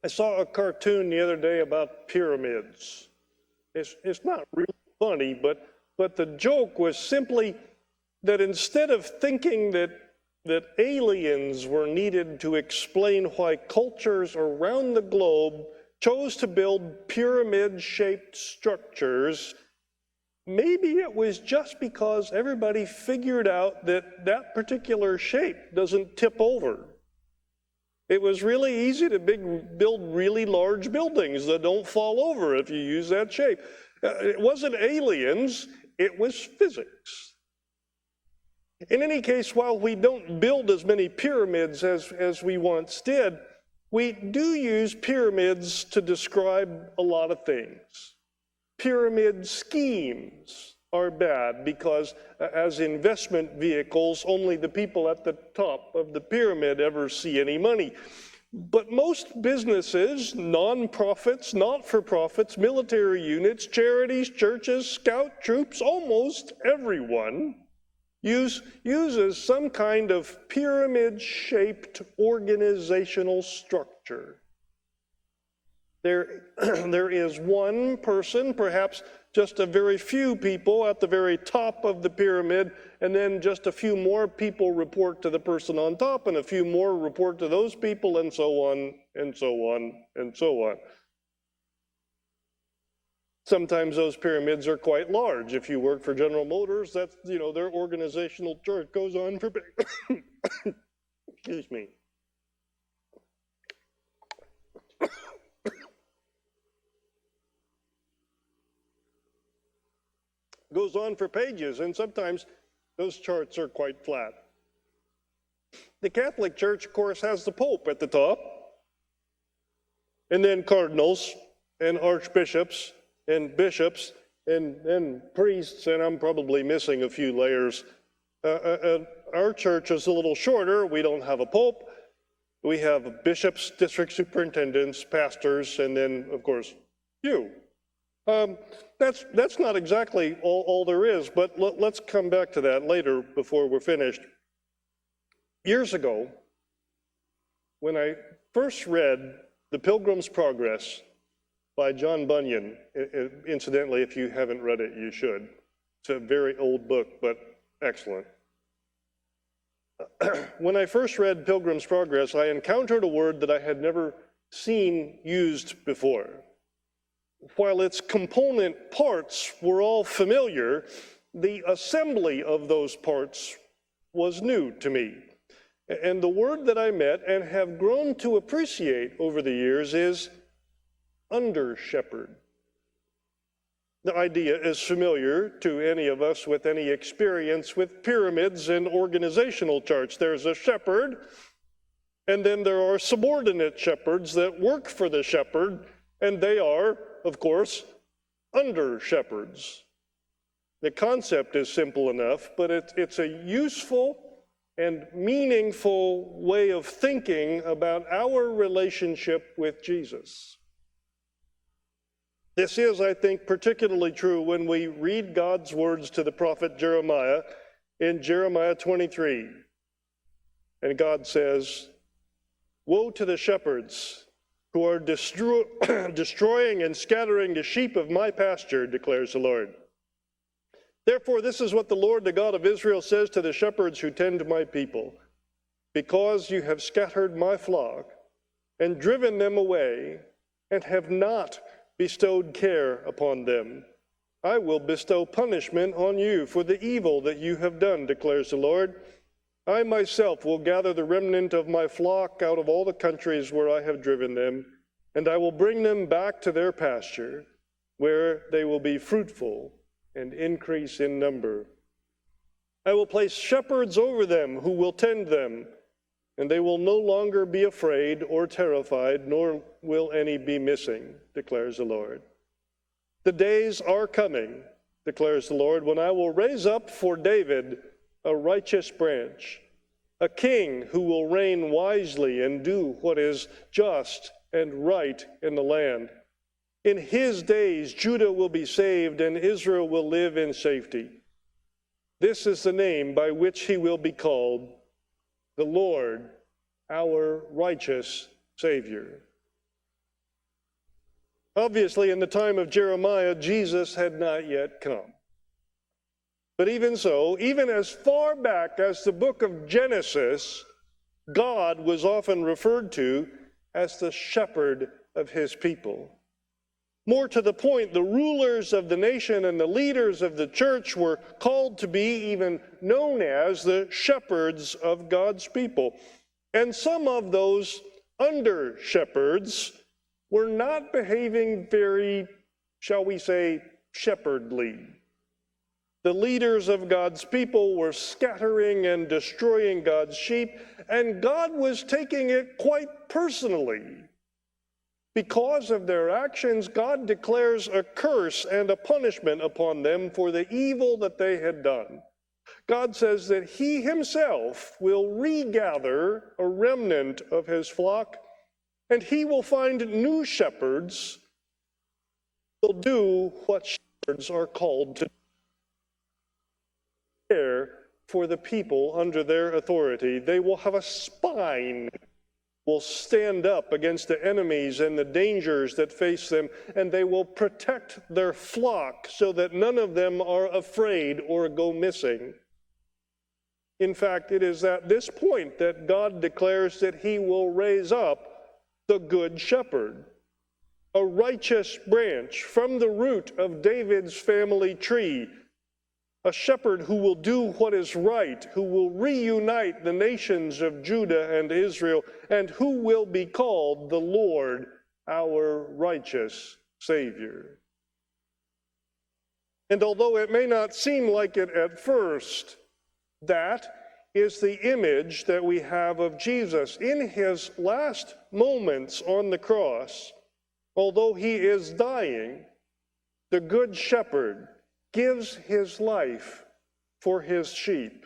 I saw a cartoon the other day about pyramids. It's not really funny, but the joke was simply that instead of thinking that aliens were needed to explain why cultures around the globe chose to build pyramid-shaped structures, maybe it was just because everybody figured out that that particular shape doesn't tip over. It was really easy to build really large buildings that don't fall over if you use that shape. It wasn't aliens, it was physics. In any case, while we don't build as many pyramids as we once did, we do use pyramids to describe a lot of things. Pyramid schemes are bad because as investment vehicles, only the people at the top of the pyramid ever see any money. But most businesses, nonprofits, not-for-profits, military units, charities, churches, scout troops, almost everyone uses some kind of pyramid-shaped organizational structure. There is one person, perhaps just a very few people at the very top of the pyramid, and then just a few more people report to the person on top, and a few more report to those people, and so on, and so on, and so on. Sometimes those pyramids are quite large. If you work for General Motors, that's, their organizational chart goes on for, excuse me. Goes on for pages, and sometimes those charts are quite flat. The Catholic Church, of course, has the Pope at the top, and then cardinals, and archbishops, and bishops, and priests, and I'm probably missing a few layers. Our church is a little shorter. We don't have a pope. We have bishops, district superintendents, pastors, and then, of course, you. That's not exactly all there is, but let's come back to that later before we're finished. Years ago, when I first read The Pilgrim's Progress by John Bunyan, incidentally, if you haven't read it, you should. It's a very old book, but excellent. When I first read Pilgrim's Progress, I encountered a word that I had never seen used before. While its component parts were all familiar, the assembly of those parts was new to me. And the word that I met and have grown to appreciate over the years is under-shepherd. The idea is familiar to any of us with any experience with pyramids and organizational charts. There's a shepherd, and then there are subordinate shepherds that work for the shepherd, and they are, of course, under-shepherds. The concept is simple enough, but it's a useful and meaningful way of thinking about our relationship with Jesus. This is, I think, particularly true when we read God's words to the prophet Jeremiah in Jeremiah 23. And God says, "Woe to the shepherds who are destroying and scattering the sheep of my pasture, declares the Lord. Therefore, this is what the Lord, the God of Israel, says to the shepherds who tend my people. Because you have scattered my flock and driven them away and have not bestowed care upon them, I will bestow punishment on you for the evil that you have done, declares the Lord. I myself will gather the remnant of my flock out of all the countries where I have driven them, and I will bring them back to their pasture, where they will be fruitful and increase in number. I will place shepherds over them who will tend them, and they will no longer be afraid or terrified, nor will any be missing, declares the Lord. The days are coming, declares the Lord, when I will raise up for David a righteous branch, a king who will reign wisely and do what is just and right in the land. In his days, Judah will be saved and Israel will live in safety. This is the name by which he will be called, the Lord, our righteous Savior." Obviously, in the time of Jeremiah, Jesus had not yet come. But even so, even as far back as the book of Genesis, God was often referred to as the shepherd of his people. More to the point, the rulers of the nation and the leaders of the church were called to be even known as the shepherds of God's people. And some of those under shepherds were not behaving very, shall we say, shepherdly. The leaders of God's people were scattering and destroying God's sheep, and God was taking it quite personally. Because of their actions, God declares a curse and a punishment upon them for the evil that they had done. God says that he himself will regather a remnant of his flock, and he will find new shepherds who will do what shepherds are called to do. Care for the people under their authority. They will have a spine, will stand up against the enemies and the dangers that face them, and they will protect their flock so that none of them are afraid or go missing. In fact, it is at this point that God declares that he will raise up the good shepherd, a righteous branch from the root of David's family tree, a shepherd who will do what is right, who will reunite the nations of Judah and Israel, and who will be called the Lord, our righteous Savior. And although it may not seem like it at first, that is the image that we have of Jesus. In his last moments on the cross, although he is dying, the Good Shepherd gives his life for his sheep.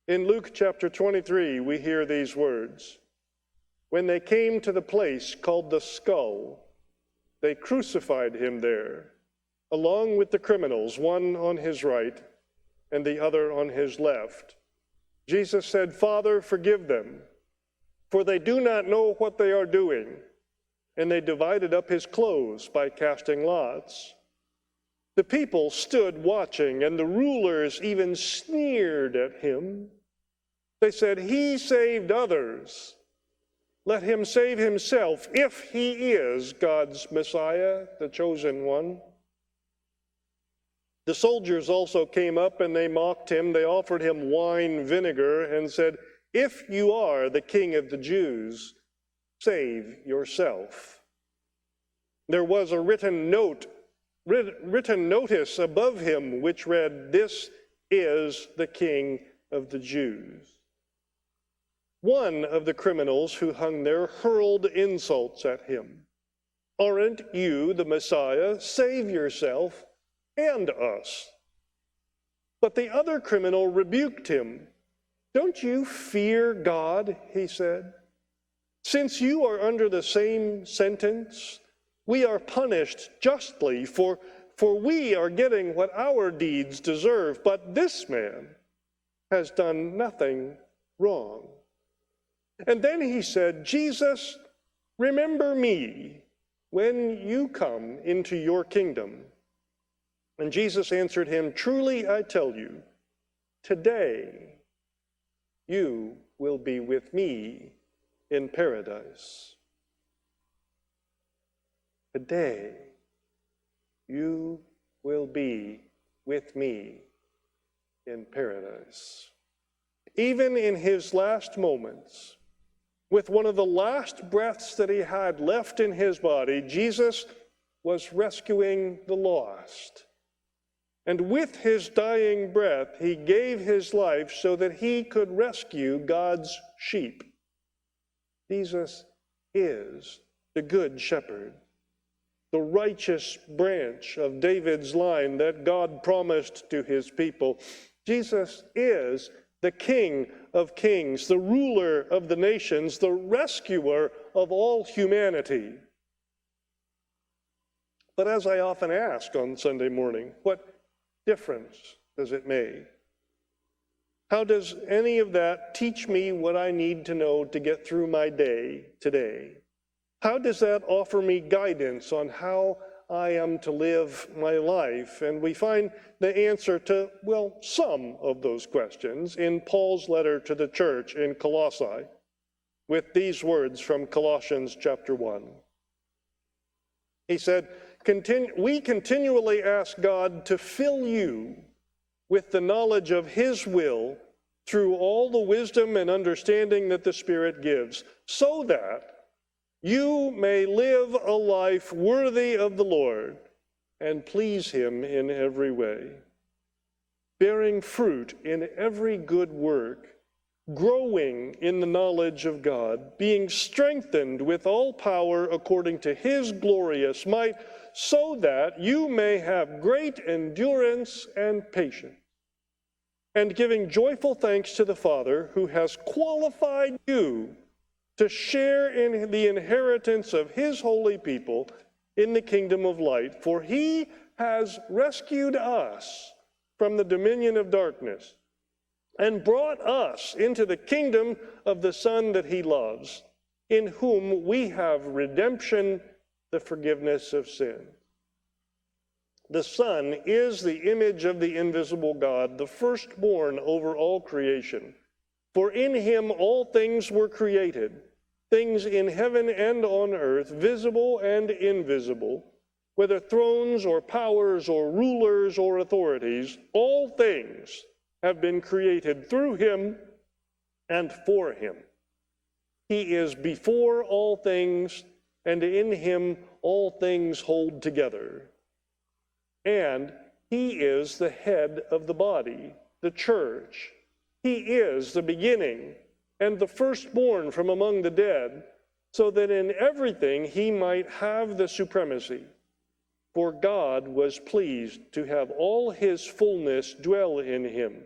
In Luke chapter 23, we hear these words. When they came to the place called the Skull, they crucified him there, along with the criminals, one on his right and the other on his left. Jesus said, Father, forgive them, for they do not know what they are doing. And they divided up his clothes by casting lots. The people stood watching, and the rulers even sneered at him. They said, he saved others. Let him save himself if he is God's Messiah, the chosen one. The soldiers also came up and they mocked him. They offered him wine vinegar and said, if you are the king of the Jews, save yourself. There was a written notice above him which read, this is the King of the Jews. One of the criminals who hung there hurled insults at him. Aren't you the Messiah? Save yourself and us. But the other criminal rebuked him. Don't you fear God, he said. Since you are under the same sentence, we are punished justly, for we are getting what our deeds deserve, but this man has done nothing wrong. And then he said, Jesus, remember me when you come into your kingdom. And Jesus answered him, truly I tell you, today you will be with me in paradise. Today, you will be with me in paradise. Even in his last moments, with one of the last breaths that he had left in his body, Jesus was rescuing the lost. And with his dying breath, he gave his life so that he could rescue God's sheep. Jesus is the Good Shepherd, the righteous branch of David's line that God promised to his people. Jesus is the King of kings, the ruler of the nations, the rescuer of all humanity. But as I often ask on Sunday morning, what difference does it make? How does any of that teach me what I need to know to get through my day today? How does that offer me guidance on how I am to live my life? And we find the answer to, well, some of those questions in Paul's letter to the church in Colossae, with these words from Colossians chapter 1. He said, we continually ask God to fill you with the knowledge of his will through all the wisdom and understanding that the Spirit gives, so that you may live a life worthy of the Lord and please him in every way, bearing fruit in every good work, growing in the knowledge of God, being strengthened with all power according to his glorious might, so that you may have great endurance and patience, and giving joyful thanks to the Father who has qualified you to share in the inheritance of his holy people in the kingdom of light. For he has rescued us from the dominion of darkness and brought us into the kingdom of the Son that he loves, in whom we have redemption, the forgiveness of sin. The Son is the image of the invisible God, the firstborn over all creation. For in him all things were created, things in heaven and on earth, visible and invisible, whether thrones or powers or rulers or authorities, all things have been created through him and for him. He is before all things, and in him all things hold together. And he is the head of the body, the church. He is the beginning and the firstborn from among the dead, so that in everything he might have the supremacy. For God was pleased to have all his fullness dwell in him,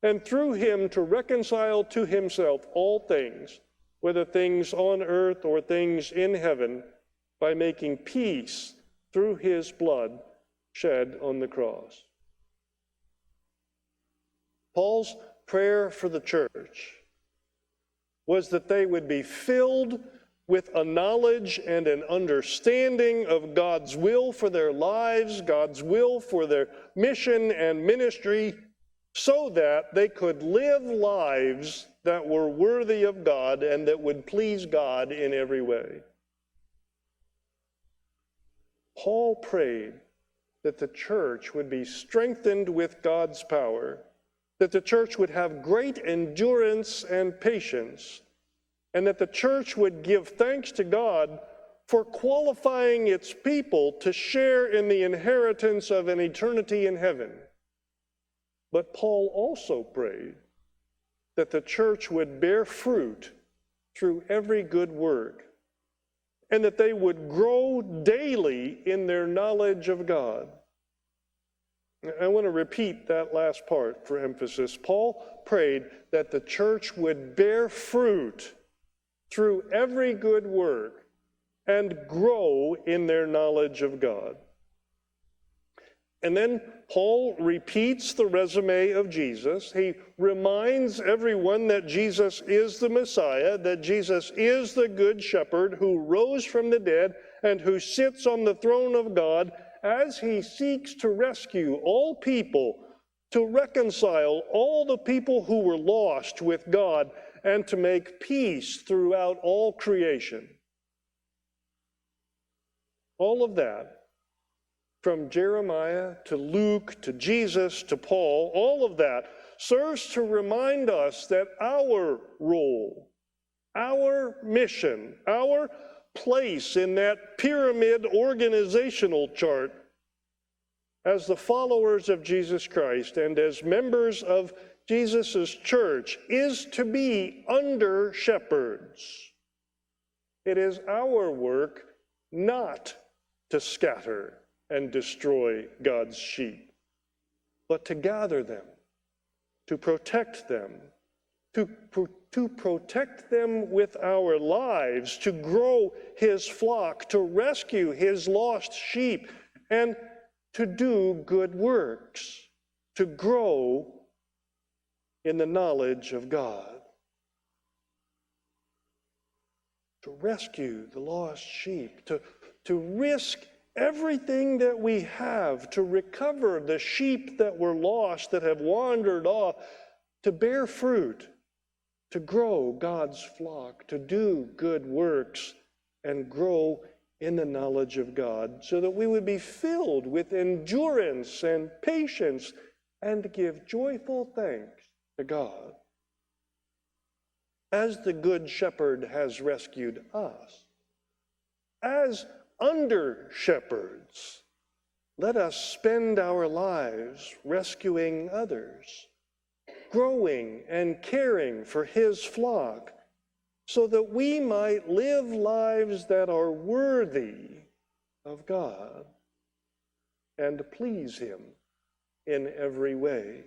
and through him to reconcile to himself all things, whether things on earth or things in heaven, by making peace through his blood shed on the cross. Paul's prayer for the church was that they would be filled with a knowledge and an understanding of God's will for their lives, God's will for their mission and ministry, so that they could live lives that were worthy of God and that would please God in every way. Paul prayed that the church would be strengthened with God's power, that the church would have great endurance and patience, and that the church would give thanks to God for qualifying its people to share in the inheritance of an eternity in heaven. But Paul also prayed that the church would bear fruit through every good work, and that they would grow daily in their knowledge of God. I want to repeat that last part for emphasis. Paul prayed that the church would bear fruit through every good work and grow in their knowledge of God. And then Paul repeats the resume of Jesus. He reminds everyone that Jesus is the Messiah, that Jesus is the Good Shepherd who rose from the dead and who sits on the throne of God as he seeks to rescue all people, to reconcile all the people who were lost with God, and to make peace throughout all creation. All of that, from Jeremiah to Luke to Jesus to Paul, all of that serves to remind us that our role, our mission, our place in that pyramid organizational chart as the followers of Jesus Christ and as members of Jesus' church is to be under shepherds. It is our work not to scatter and destroy God's sheep, but to gather them, to protect them, to protect them with our lives, to grow his flock, to rescue his lost sheep, and to do good works, to grow in the knowledge of God. To rescue the lost sheep, to risk everything that we have to recover the sheep that were lost, that have wandered off, to bear fruit, to grow God's flock, to do good works, and grow in the knowledge of God, so that we would be filled with endurance and patience and give joyful thanks to God. As the Good Shepherd has rescued us, as under-shepherds, let us spend our lives rescuing others, growing and caring for his flock, so that we might live lives that are worthy of God and please him in every way.